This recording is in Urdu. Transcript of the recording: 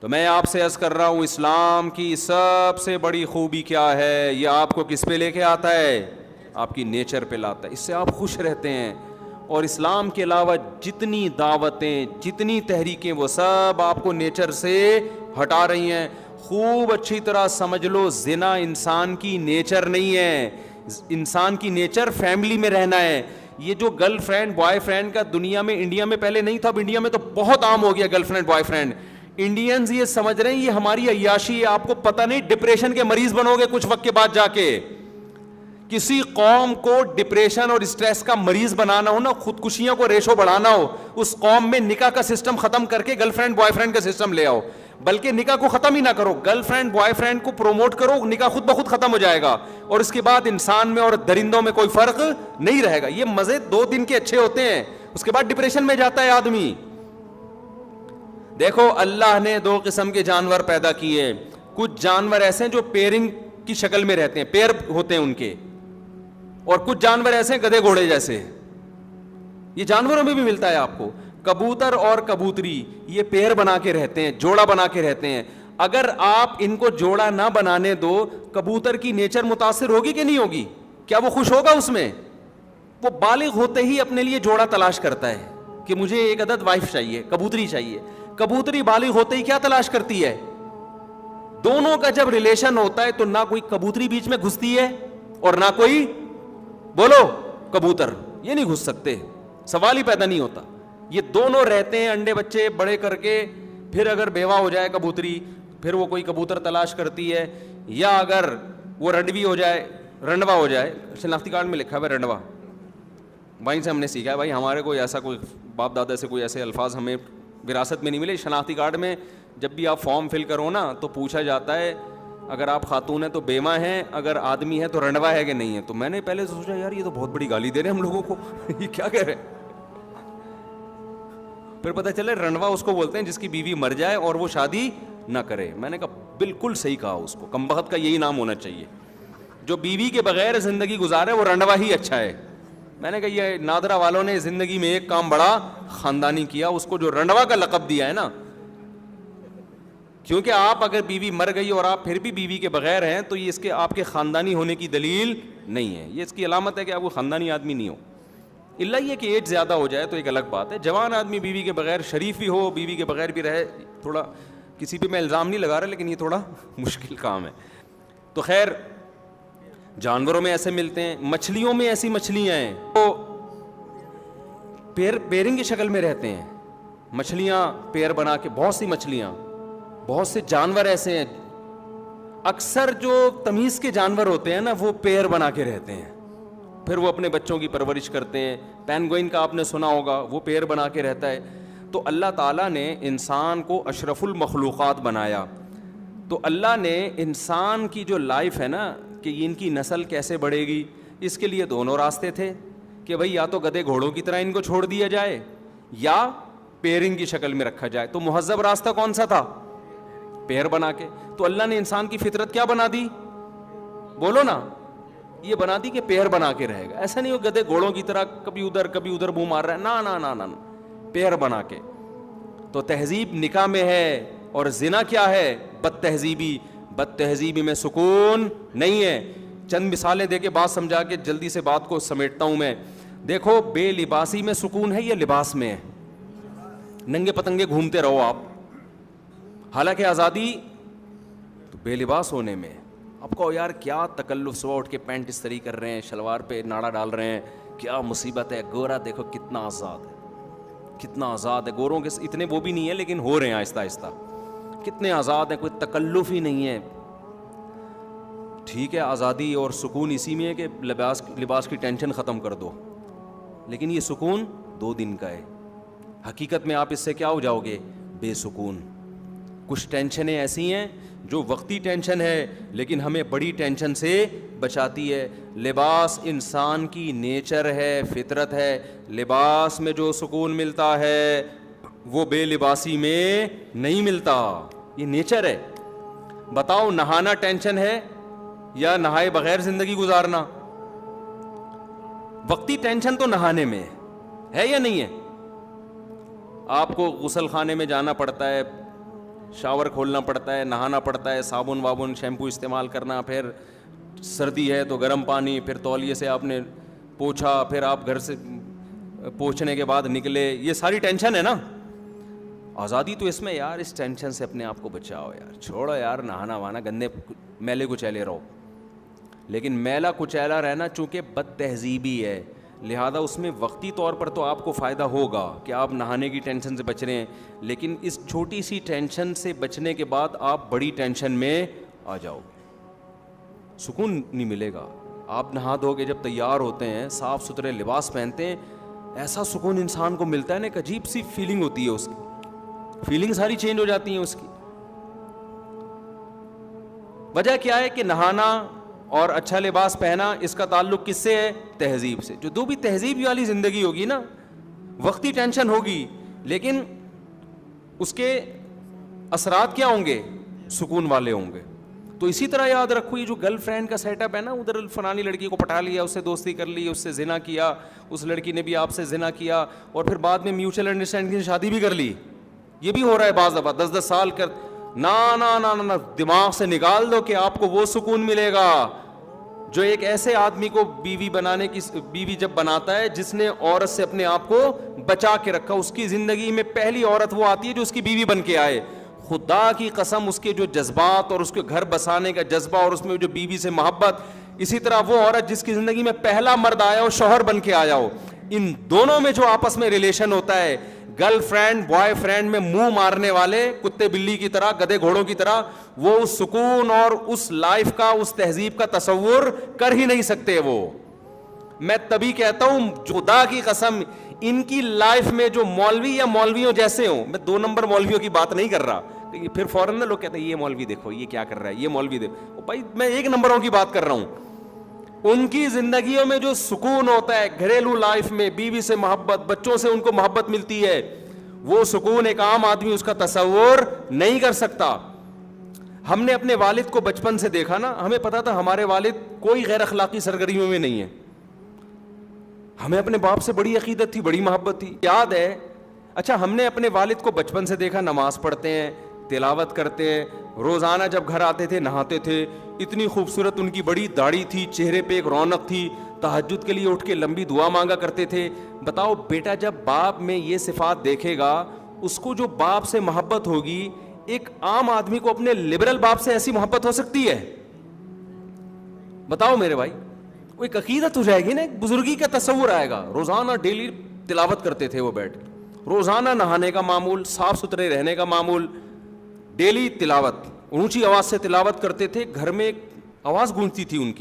تو میں آپ سے عرض کر رہا ہوں اسلام کی سب سے بڑی خوبی کیا ہے؟ یہ آپ کو کس پہ لے کے آتا ہے؟ آپ کی نیچر پہ لاتا ہے، اس سے آپ خوش رہتے ہیں. اور اسلام کے علاوہ جتنی دعوتیں جتنی تحریکیں وہ سب آپ کو نیچر سے ہٹا رہی ہیں. خوب اچھی طرح سمجھ لو زنا انسان کی نیچر نہیں ہے. انسان کی نیچر فیملی میں رہنا ہے. یہ جو گرل فرینڈ بوائے فرینڈ کا دنیا میں، انڈیا میں پہلے نہیں تھا، اب انڈیا میں تو بہت عام ہو گیا girl friend boy friend. Indians یہ سمجھ رہے ہیں یہ ہماری عیاشی ہے. آپ کو پتہ نہیں ڈپریشن کے مریض بنو گے کچھ وقت کے بعد جا کے. کسی قوم کو ڈپریشن اور اسٹریس کا مریض بنانا ہو نا، خودکشیوں کو ریشو بڑھانا ہو، اس قوم میں نکاح کا سسٹم ختم کر کے گرل فرینڈ بوائے فرینڈ کا سسٹم لے آؤ. بلکہ نکاح کو ختم ہی نہ کرو، گرل فرینڈ بوائے فرینڈ کو پروموٹ کرو، نکاح خود بخود ختم ہو جائے گا. اور اس کے بعد انسان میں اور درندوں میں کوئی فرق نہیں رہے گا. یہ مزے 2 دن کے اچھے ہوتے ہیں، اس کے بعد ڈپریشن میں جاتا ہے آدمی. دیکھو اللہ نے 2 قسم کے جانور پیدا کیے. کچھ جانور ایسے ہیں جو پیرنگ کی شکل میں رہتے ہیں، پیر ہوتے ہیں ان کے، اور کچھ جانور ایسے ہیں گدھے گھوڑے جیسے. یہ جانوروں میں بھی ملتا ہے آپ کو. کبوتر اور کبوتری یہ پیر بنا کے رہتے ہیں، جوڑا بنا کے رہتے ہیں. اگر آپ ان کو جوڑا نہ بنانے دو، کبوتر کی نیچر متاثر ہوگی کہ نہیں ہوگی؟ کیا وہ خوش ہوگا اس میں؟ وہ بالغ ہوتے ہی اپنے لیے جوڑا تلاش کرتا ہے کہ مجھے ایک عدد وائف چاہیے، کبوتری چاہیے. کبوتری بالغ ہوتے ہی کیا تلاش کرتی ہے؟ دونوں کا جب ریلیشن ہوتا ہے تو نہ کوئی کبوتری بیچ میں گھستی ہے اور نہ کوئی بولو کبوتر. یہ نہیں گھس سکتے، سوال ہی پیدا نہیں ہوتا. یہ دونوں رہتے ہیں انڈے بچے بڑے کر کے. پھر اگر بیوہ ہو جائے کبوتری، پھر وہ کوئی کبوتر تلاش کرتی ہے. یا اگر وہ رنڈوی ہو جائے، رنڈوا ہو جائے، شناختی کارڈ میں لکھا ہے رنڈوا، وہیں سے ہم نے سیکھا ہے بھائی. ہمارے کوئی ایسا کوئی باپ دادا سے کوئی ایسے الفاظ ہمیں وراثت میں نہیں ملے. شناختی کارڈ میں جب بھی آپ فارم فل کرو نا تو پوچھا جاتا ہے اگر آپ خاتون ہیں تو بیوہ ہیں، اگر آدمی ہے تو رنڈوا ہے کہ نہیں ہے. تو میں نے پہلے سوچا یار یہ تو بہت بڑی گالی دے رہے ہیں ہم لوگوں کو، یہ کیا کہہ رہے ہیں. پھر پتہ چلے رنڈوا اس کو بولتے ہیں جس کی بیوی مر جائے اور وہ شادی نہ کرے. میں نے کہا بالکل صحیح کہا، اس کو کمبخت کا یہی نام ہونا چاہیے. جو بیوی کے بغیر زندگی گزارے وہ رنڈوا ہی اچھا ہے. میں نے کہا یہ نادرا والوں نے زندگی میں ایک کام بڑا خاندانی کیا، اس کو جو رنڈوا کا لقب دیا ہے نا. کیونکہ آپ اگر بیوی مر گئی اور آپ پھر بھی بیوی کے بغیر ہیں تو یہ اس کے آپ کے خاندانی ہونے کی دلیل نہیں ہے. یہ اس کی علامت ہے کہ آپ وہ خاندانی آدمی نہیں ہو. اللہ یہ کہ ایج زیادہ ہو جائے تو ایک الگ بات ہے. جوان آدمی بیوی کے بغیر شریف بھی ہو، بیوی کے بغیر بھی رہے، تھوڑا کسی پہ میں الزام نہیں لگا رہا لیکن یہ تھوڑا مشکل کام ہے. تو خیر جانوروں میں ایسے ملتے ہیں. مچھلیوں میں ایسی مچھلیاں ہیں تو پیرنگ کی شکل میں رہتے ہیں. مچھلیاں پیر بنا کے، بہت سی مچھلیاں، بہت سے جانور ایسے ہیں. اکثر جو تمیز کے جانور ہوتے ہیں نا وہ پیر بنا کے رہتے ہیں، پھر وہ اپنے بچوں کی پرورش کرتے ہیں. پینگوئن کا آپ نے سنا ہوگا، وہ پیر بنا کے رہتا ہے. تو اللہ تعالیٰ نے انسان کو اشرف المخلوقات بنایا. تو اللہ نے انسان کی جو لائف ہے نا کہ ان کی نسل کیسے بڑھے گی، اس کے لیے 2 راستے تھے کہ بھئی یا تو گدھے گھوڑوں کی طرح ان کو چھوڑ دیا جائے یا پیرنگ کی شکل میں رکھا جائے. تو مہذب راستہ کون سا تھا؟ پیر بنا کے. تو اللہ نے انسان کی فطرت کیا بنا دی؟ بولو نا. یہ بنا دی کہ پیر بنا کے رہے گا. ایسا نہیں ہو گدھے گھوڑوں کی طرح کبھی ادھر منہ مار رہا ہے، نا نا نا نا، پیر بنا کے. تو تہذیب نکاح میں ہے اور زنا کیا ہے؟ بد تہذیبی. بد تہذیبی میں سکون نہیں ہے. چند مثالیں دے کے بات سمجھا کے جلدی سے بات کو سمیٹتا ہوں میں. دیکھو بے لباسی میں سکون ہے یا لباس میں ہے؟ ننگے پتنگے گھومتے رہو آپ، حالانکہ آزادی تو بے لباس ہونے میں. آپ کو یار کیا تکلف، صبح اٹھ کے پینٹ استری کر رہے ہیں، شلوار پہ ناڑا ڈال رہے ہیں، کیا مصیبت ہے. گورا دیکھو کتنا آزاد ہے، کتنا آزاد ہے. گوروں کے اتنے وہ بھی نہیں ہے لیکن ہو رہے ہیں آہستہ آہستہ. کتنے آزاد ہیں، کوئی تکلف ہی نہیں ہے. ٹھیک ہے آزادی اور سکون اسی میں ہے کہ لباس کی ٹینشن ختم کر دو، لیکن یہ سکون 2 دن کا ہے. حقیقت میں آپ اس سے کیا ہو جاؤ گے؟ بے سکون. کچھ ٹینشنیں ایسی ہیں جو وقتی ٹینشن ہے لیکن ہمیں بڑی ٹینشن سے بچاتی ہے. لباس انسان کی نیچر ہے، فطرت ہے. لباس میں جو سکون ملتا ہے وہ بے لباسی میں نہیں ملتا. یہ نیچر ہے. بتاؤ نہانا ٹینشن ہے یا نہائے بغیر زندگی گزارنا؟ وقتی ٹینشن تو نہانے میں ہے یا نہیں ہے؟ آپ کو غسل خانے میں جانا پڑتا ہے، شاور کھولنا پڑتا ہے, نہانا پڑتا ہے, صابن وابن شیمپو استعمال کرنا, پھر سردی ہے تو گرم پانی, پھر تولیے سے آپ نے پوچھا, پھر آپ گھر سے پوچھنے کے بعد نکلے, یہ ساری ٹینشن ہے نا. آزادی تو اس میں یار, اس ٹینشن سے اپنے آپ کو بچاؤ یار, چھوڑو یار نہانا وہانا, گندے میلے کچیلے رہو. لیکن میلا کچیلا رہنا چونکہ بد تہذیبی ہے, لہذا اس میں وقتی طور پر تو آپ کو فائدہ ہوگا کہ آپ نہانے کی ٹینشن سے بچ رہے ہیں, لیکن اس چھوٹی سی ٹینشن سے بچنے کے بعد آپ بڑی ٹینشن میں آ جاؤ, سکون نہیں ملے گا. آپ نہا دھو کے جب تیار ہوتے ہیں, صاف ستھرے لباس پہنتے ہیں, ایسا سکون انسان کو ملتا ہے نا, ایک عجیب سی فیلنگ ہوتی ہے, اس کی فیلنگ ساری چینج ہو جاتی ہیں اس کی. وجہ کیا ہے کہ نہانا اور اچھا لباس پہنا, اس کا تعلق کس سے ہے؟ تہذیب سے. جو بھی تہذیب والی زندگی ہوگی نا, وقتی ٹینشن ہوگی لیکن اس کے اثرات کیا ہوں گے؟ سکون والے ہوں گے. تو اسی طرح یاد رکھو, یہ جو گرل فرینڈ کا سیٹ اپ ہے نا, ادھر فلانی لڑکی کو پٹا لیا, اس سے دوستی کر لی, اس سے زنا کیا, اس لڑکی نے بھی آپ سے زنا کیا, اور پھر بعد میں میوچل انڈرسٹینڈنگ سے شادی بھی کر لی. یہ بھی ہو رہا ہے بعض دفعہ, 10 سال کر. نا دماغ سے نکال دو کہ آپ کو وہ سکون ملے گا جو ایک ایسے آدمی کو بیوی جب بناتا ہے جس نے عورت سے اپنے آپ کو بچا کے رکھا. اس کی زندگی میں پہلی عورت وہ آتی ہے جو اس کی بیوی بن کے آئے. خدا کی قسم, اس کے جو جذبات اور اس کے گھر بسانے کا جذبہ اور اس میں جو بیوی سے محبت, اسی طرح وہ عورت جس کی زندگی میں پہلا مرد آیا ہو, شوہر بن کے آیا ہو, ان دونوں میں جو آپس میں ریلیشن ہوتا ہے, گرل فرینڈ بوائے فرینڈ میں منہ مارنے والے کتے بلی کی طرح, گدے گھوڑوں کی طرح, وہ اس سکون اور اس لائف کا, اس تہذیب کا تصور کر ہی نہیں سکتے. وہ میں تبھی کہتا ہوں خدا کی قسم, ان کی لائف میں جو مولوی یا مولویوں جیسے ہوں, میں 2 نمبر مولویوں کی بات نہیں کر رہا, پھر فوراً نا لوگ کہتے ہیں یہ مولوی دیکھو یہ کیا کر رہا ہے, یہ مولوی دیکھو. بھائی میں 1 نمبروں کی بات کر رہا ہوں. ان کی زندگیوں میں جو سکون ہوتا ہے, گھریلو لائف میں بیوی سے محبت, بچوں سے ان کو محبت ملتی ہے, وہ سکون ایک عام آدمی اس کا تصور نہیں کر سکتا. ہم نے اپنے والد کو بچپن سے دیکھا نا, ہمیں پتا تھا ہمارے والد کوئی غیر اخلاقی سرگرمیوں میں نہیں ہے. ہمیں اپنے باپ سے بڑی عقیدت تھی, بڑی محبت تھی, یاد ہے. اچھا, ہم نے اپنے والد کو بچپن سے دیکھا نماز پڑھتے ہیں, تلاوت کرتے ہیں, روزانہ جب گھر آتے تھے نہاتے تھے, اتنی خوبصورت ان کی بڑی داڑھی تھی, چہرے پہ ایک رونق تھی, تہجد کے لیے اٹھ کے لمبی دعا مانگا کرتے تھے. بتاؤ بیٹا, جب باپ میں یہ صفات دیکھے گا, اس کو جو باپ سے محبت ہوگی, ایک عام آدمی کو اپنے لبرل باپ سے ایسی محبت ہو سکتی ہے؟ بتاؤ میرے بھائی. وہ ایک عقیدت ہو جائے گی نا, ایک بزرگی کا تصور آئے گا. روزانہ ڈیلی تلاوت کرتے تھے وہ بیٹھ, روزانہ نہانے کا معمول, صاف ستھرے رہنے کا معمول, ڈیلی تلاوت, اونچی آواز سے تلاوت کرتے تھے, گھر میں آواز گونجتی تھی ان کی.